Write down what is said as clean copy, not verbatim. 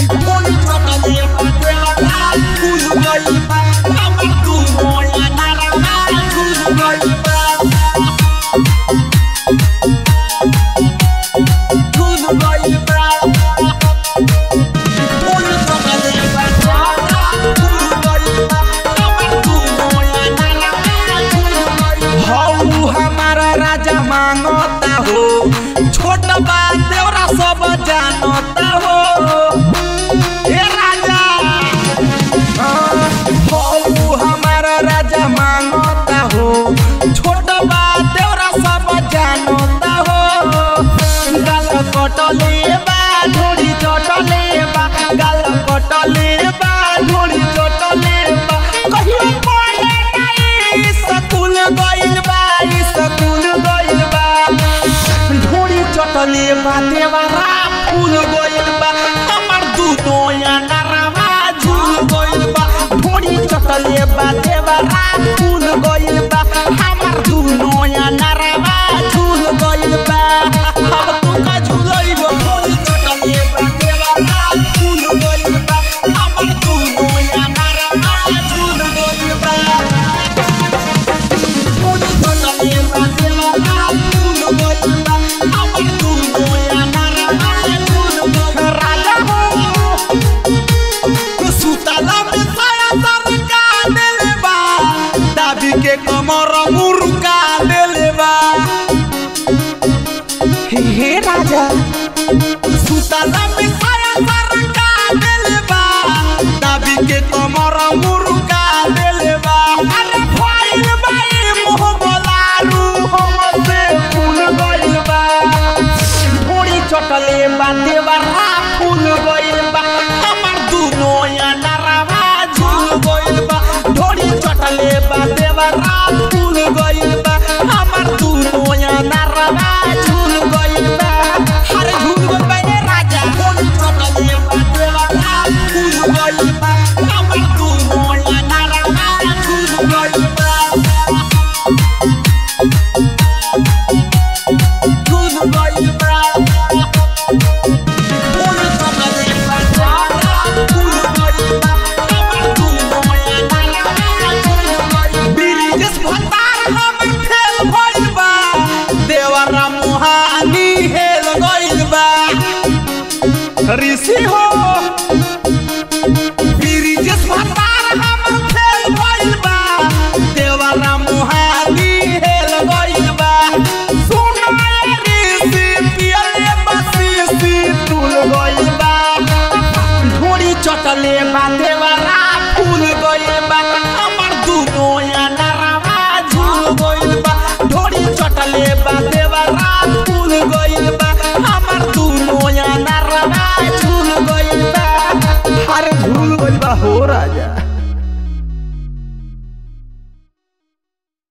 ढोली चटले बातेला फूल गइल बा हमर दुनो यानारा फूल गइल बा फूल गइल बा ढोली चटले बातेला फूल गइल बा हमर दुनो यानारा फूल गइल बा हौ हमारा राजा मांगता हो छोट बा देवरा सब जानता हो ए राजा हौ हमारा राजा मांगता हो छोट बा देवरा सब जानता हो गाल कटले बा ढोली चटले बा गाल कटले बा ढोली चटले बा कहियो पढ़े नहीं स्कूल गइल बा स्कूल गइल बा ढोली चटले बा देवरा फूल गइल बा हमर दुनो यानारा झूल गइल बा ढोली चटले बा देवरा फूल गइल बा हमर दुनो यानारा झूल गइल बा अब तू का झूलइबो ढोली चटले बा देवरा फूल गइल बा हमर दुनो यानारा झूल गइल बा ढोली चटले बा देवरा फूल गइल बा हमर दुनो यानारा झूल गइल राजा हो सुतला में साया सरका देले बा दाबी के कमर मुर्गा देले बा हे राजा सुतला में साया सरका देले बा दाबी के कमर मुर्गा देले बा अरे फाइल बाई मोह बोलारू हमसे फूल गइल बा ढोली चटले बा देवरा फूल गइल बा हमर दुनो यानारा झूल गइल बा ढोली चटले बा देवरा फूल गइल बा हमर दुनो यानारा झूल गइल बा अरे झूल गइल बा ए राजा ढोली चटले बा देवरा फूल गइल बा हमर दुनो यानारा झूल गइल बा झूल गइल बा ऋषि हो ब्रिजेश भतार हमर फेल भइल बा देवरा मोहाली हेल गइल बा सुनो ऋषि पियले बसीसी तुल गइल बा ढोली चटले बा देवरा